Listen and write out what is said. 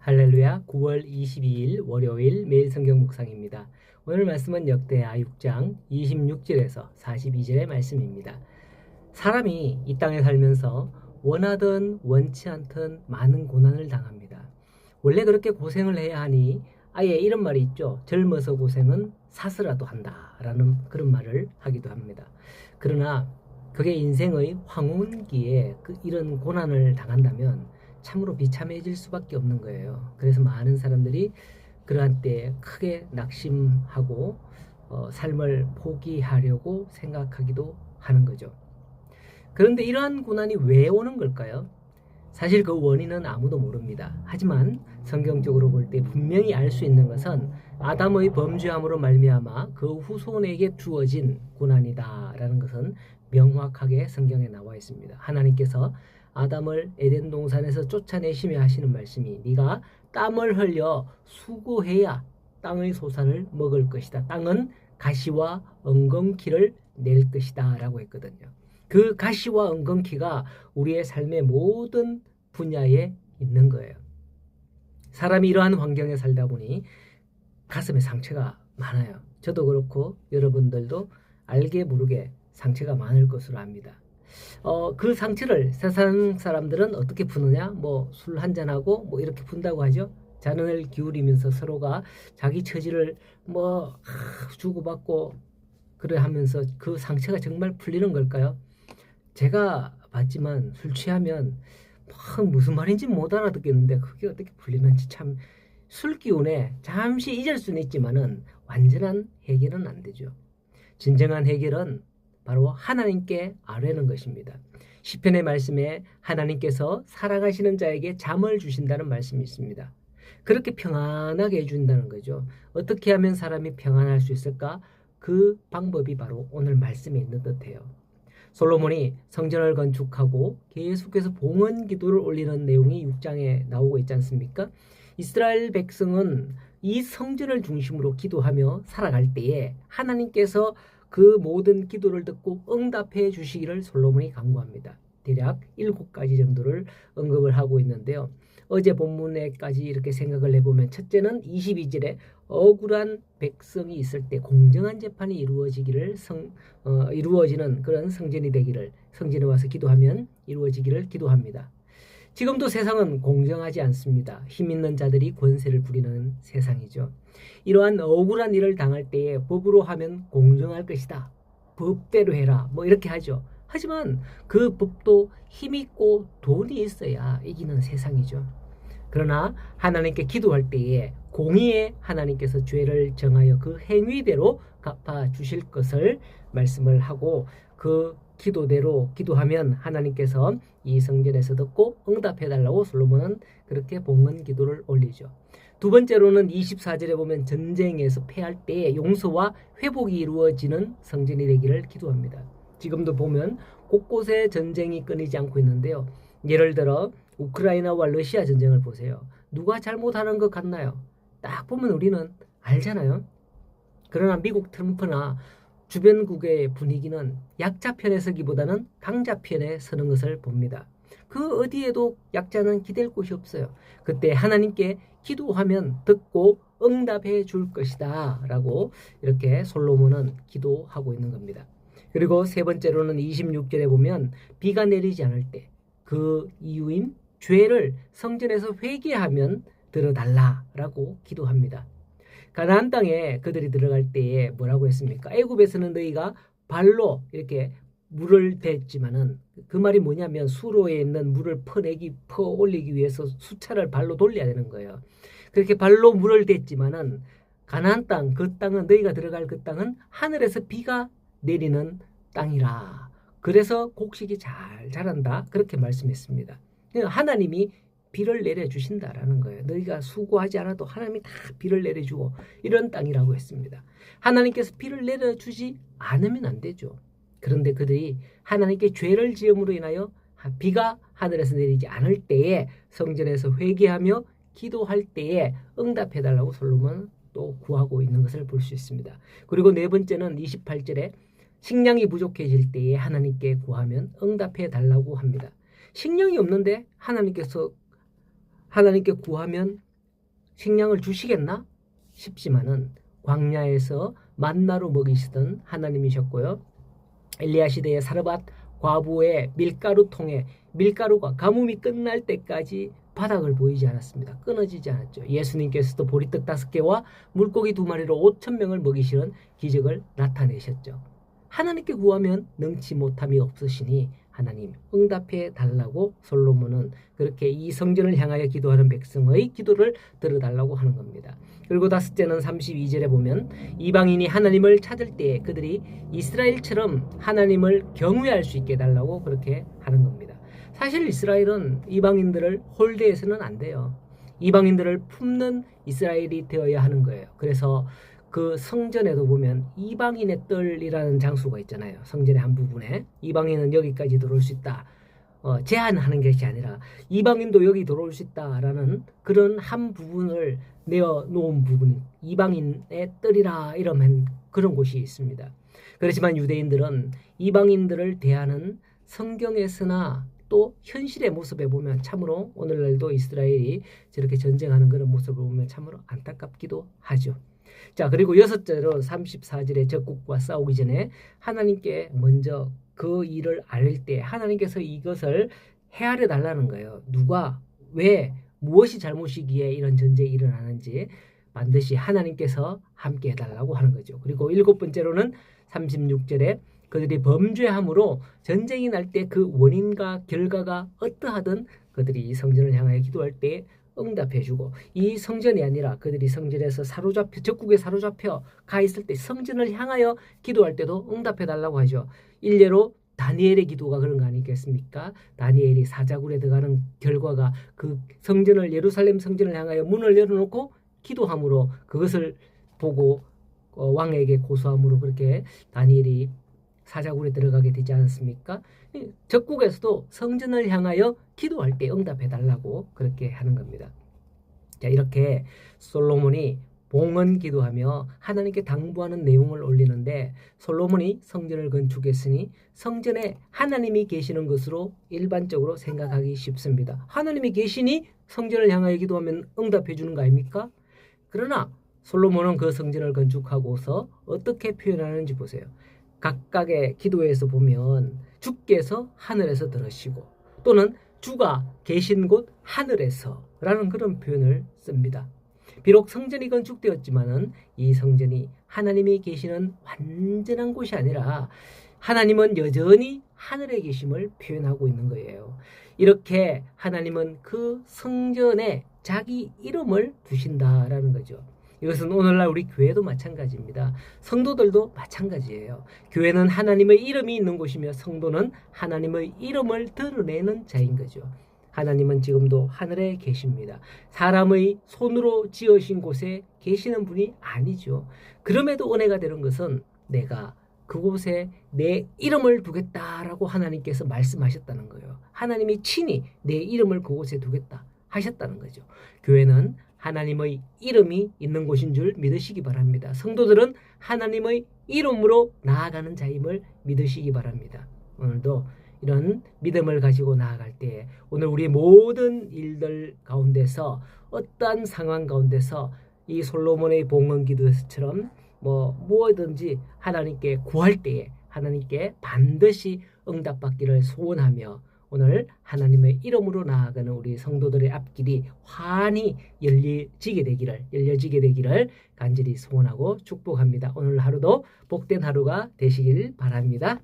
할렐루야. 9월 22일 월요일 매일 성경 묵상입니다. 오늘 말씀은 역대하 6장 26절에서 42절의 말씀입니다. 사람이 이 땅에 살면서 원하든 원치 않든 많은 고난을 당합니다. 원래 그렇게 고생을 해야 하니 아예 이런 말이 있죠. 젊어서 고생은 사스라도 한다라는 그런 말을 하기도 합니다. 그러나 그게 인생의 황혼기에 이런 고난을 당한다면 참으로 비참해질 수밖에 없는 거예요. 그래서 많은 사람들이 그러한 때에 크게 낙심하고 삶을 포기하려고 생각하기도 하는 거죠. 그런데 이러한 고난이 왜 오는 걸까요? 사실 그 원인은 아무도 모릅니다. 하지만 성경적으로 볼 때 분명히 알 수 있는 것은 아담의 범죄함으로 말미암아 그 후손에게 주어진 고난이다라는 것은 명확하게 성경에 나와 있습니다. 하나님께서 아담을 에덴 동산에서 쫓아내시며 하시는 말씀이 네가 땀을 흘려 수고해야 땅의 소산을 먹을 것이다. 땅은 가시와 엉겅퀴를 낼 것이다 라고 했거든요. 그 가시와 엉겅퀴가 우리의 삶의 모든 분야에 있는 거예요. 사람이 이러한 환경에 살다 보니 가슴에 상처가 많아요. 저도 그렇고 여러분들도 알게 모르게 상처가 많을 것으로 압니다. 그 상처를 세상 사람들은 어떻게 푸느냐? 술 한잔하고 이렇게 푼다고 하죠. 잔을 기울이면서 서로가 자기 처지를 주고받고 그래 하면서 그 상처가 정말 풀리는 걸까요? 제가 봤지만 술 취하면 무슨 말인지 못 알아듣겠는데 그게 어떻게 풀리는지 참 술 기운에 잠시 잊을 수는 있지만은 완전한 해결은 안 되죠. 진정한 해결은 바로 하나님께 아뢰는 것입니다. 시편의 말씀에 하나님께서 사랑하시는 자에게 잠을 주신다는 말씀이 있습니다. 그렇게 평안하게 해준다는 거죠. 어떻게 하면 사람이 평안할 수 있을까? 그 방법이 바로 오늘 말씀에 있는 듯해요. 솔로몬이 성전을 건축하고 계속해서 봉헌 기도를 올리는 내용이 6장에 나오고 있지 않습니까? 이스라엘 백성은 이 성전을 중심으로 기도하며 살아갈 때에 하나님께서 그 모든 기도를 듣고 응답해 주시기를 솔로몬이 간구합니다. 대략 7가지 정도를 언급을 하고 있는데요. 어제 본문에까지 이렇게 생각을 해보면 첫째는 22절에 억울한 백성이 있을 때 공정한 재판이 이루어지는 그런 성전이 되기를, 성전에 와서 기도하면 이루어지기를 기도합니다. 지금도 세상은 공정하지 않습니다. 힘 있는 자들이 권세를 부리는 세상이죠. 이러한 억울한 일을 당할 때에 법으로 하면 공정할 것이다. 법대로 해라. 이렇게 하죠. 하지만 그 법도 힘있고 돈이 있어야 이기는 세상이죠. 그러나 하나님께 기도할 때에 공의에 하나님께서 죄를 정하여 그 행위대로 갚아 주실 것을 말씀을 하고 그 기도대로 기도하면 하나님께서 이 성전에서 듣고 응답해달라고 솔로몬은 그렇게 봉헌 기도를 올리죠. 두 번째로는 24절에 보면 전쟁에서 패할 때 용서와 회복이 이루어지는 성전이 되기를 기도합니다. 지금도 보면 곳곳에 전쟁이 끊이지 않고 있는데요. 예를 들어 우크라이나와 러시아 전쟁을 보세요. 누가 잘못하는 것 같나요? 딱 보면 우리는 알잖아요. 그러나 미국 트럼프나 주변국의 분위기는 약자 편에 서기보다는 강자 편에 서는 것을 봅니다. 그 어디에도 약자는 기댈 곳이 없어요. 그때 하나님께 기도하면 듣고 응답해 줄 것이다 라고 이렇게 솔로몬은 기도하고 있는 겁니다. 그리고 세 번째로는 26절에 보면 비가 내리지 않을 때 그 이유인 죄를 성전에서 회개하면 들어달라라고 기도합니다. 가나안 땅에 그들이 들어갈 때에 뭐라고 했습니까? 애굽에서는 너희가 발로 이렇게 물을 댔지만은 그 말이 뭐냐면 수로에 있는 물을 퍼올리기 위해서 수차를 발로 돌려야 되는 거예요. 그렇게 발로 물을 댔지만은 가나안 땅, 그 땅은 너희가 들어갈 그 땅은 하늘에서 비가 내리는 땅이라. 그래서 곡식이 잘 자란다. 그렇게 말씀했습니다. 하나님이 비를 내려주신다라는 거예요. 너희가 수고하지 않아도 하나님이 다 비를 내려주고 이런 땅이라고 했습니다. 하나님께서 비를 내려주지 않으면 안 되죠. 그런데 그들이 하나님께 죄를 지음으로 인하여 비가 하늘에서 내리지 않을 때에 성전에서 회개하며 기도할 때에 응답해달라고 솔로몬은 또 구하고 있는 것을 볼 수 있습니다. 그리고 네 번째는 28절에 식량이 부족해질 때에 하나님께 구하면 응답해달라고 합니다. 식량이 없는데 하나님께 구하면 식량을 주시겠나 싶지만은 광야에서 만나로 먹이시던 하나님이셨고요. 엘리야 시대의 사르밧 과부의 밀가루 통에 밀가루가 가뭄이 끝날 때까지 바닥을 보이지 않았습니다. 끊어지지 않았죠. 예수님께서도 보리떡 5개와 물고기 2마리로 5,000명을 먹이시는 기적을 나타내셨죠. 하나님께 구하면 능치 못함이 없으시니 하나님 응답해 달라고 솔로몬은 그렇게 이 성전을 향하여 기도하는 백성의 기도를 들어달라고 하는 겁니다. 그리고 5째는 32절에 보면 이방인이 하나님을 찾을 때 그들이 이스라엘처럼 하나님을 경외할 수 있게 해달라고 그렇게 하는 겁니다. 사실 이스라엘은 이방인들을 홀대해서는 안 돼요. 이방인들을 품는 이스라엘이 되어야 하는 거예요. 그래서 그 성전에도 보면 이방인의 뜰이라는 장소가 있잖아요. 성전의 한 부분에 이방인은 여기까지 들어올 수 있다. 제한하는 것이 아니라 이방인도 여기 들어올 수 있다라는 그런 한 부분을 내어놓은 부분이 이방인의 뜰이라 이러면 그런 곳이 있습니다. 그렇지만 유대인들은 이방인들을 대하는 성경에서나 또 현실의 모습에 보면 참으로 오늘날도 이스라엘이 저렇게 전쟁하는 그런 모습을 보면 참으로 안타깝기도 하죠. 자, 그리고 6절로 34절에 적국과 싸우기 전에 하나님께 먼저 그 일을 알릴 때 하나님께서 이것을 헤아려 달라는 거예요. 누가 왜 무엇이 잘못이기에 이런 전쟁이 일어나는지 반드시 하나님께서 함께 해달라고 하는 거죠. 그리고 7번째로는 36절에 그들이 범죄함으로 전쟁이 날 때 그 원인과 결과가 어떠하든 그들이 이 성전을 향하여 기도할 때 응답해주고 이 성전이 아니라 그들이 성전에서 사로잡혀 적국에 사로잡혀 가 있을 때 성전을 향하여 기도할 때도 응답해달라고 하죠. 일례로 다니엘의 기도가 그런 거 아니겠습니까? 다니엘이 사자굴에 들어가는 결과가 그 성전을 예루살렘 성전을 향하여 문을 열어놓고 기도함으로 그것을 보고 왕에게 고소함으로 그렇게 다니엘이 사자굴에 들어가게 되지 않았습니까? 적국에서도 성전을 향하여 기도할 때 응답해달라고 그렇게 하는 겁니다. 자, 이렇게 솔로몬이 봉헌 기도하며 하나님께 당부하는 내용을 올리는데 솔로몬이 성전을 건축했으니 성전에 하나님이 계시는 것으로 일반적으로 생각하기 쉽습니다. 하나님이 계시니 성전을 향하여 기도하면 응답해 주는 거 아닙니까? 그러나 솔로몬은 그 성전을 건축하고서 어떻게 표현하는지 보세요. 각각의 기도에서 보면 주께서 하늘에서 들으시고 또는 주가 계신 곳 하늘에서라는 그런 표현을 씁니다. 비록 성전이 건축되었지만은 이 성전이 하나님이 계시는 완전한 곳이 아니라 하나님은 여전히 하늘에 계심을 표현하고 있는 거예요. 이렇게 하나님은 그 성전에 자기 이름을 두신다라는 거죠. 이것은 오늘날 우리 교회도 마찬가지입니다. 성도들도 마찬가지예요. 교회는 하나님의 이름이 있는 곳이며 성도는 하나님의 이름을 드러내는 자인 거죠. 하나님은 지금도 하늘에 계십니다. 사람의 손으로 지으신 곳에 계시는 분이 아니죠. 그럼에도 은혜가 되는 것은 내가 그곳에 내 이름을 두겠다라고 하나님께서 말씀하셨다는 거예요. 하나님이 친히 내 이름을 그곳에 두겠다 하셨다는 거죠. 교회는 하나님의 이름이 있는 곳인 줄 믿으시기 바랍니다. 성도들은 하나님의 이름으로 나아가는 자임을 믿으시기 바랍니다. 오늘도 이런 믿음을 가지고 나아갈 때 오늘 우리 모든 일들 가운데서 어떠한 상황 가운데서 이 솔로몬의 봉헌 기도처럼 무엇든지 하나님께 구할 때에 하나님께 반드시 응답받기를 소원하며 오늘 하나님의 이름으로 나아가는 우리 성도들의 앞길이 환히 열려지게 되기를 간절히 소원하고 축복합니다. 오늘 하루도 복된 하루가 되시길 바랍니다.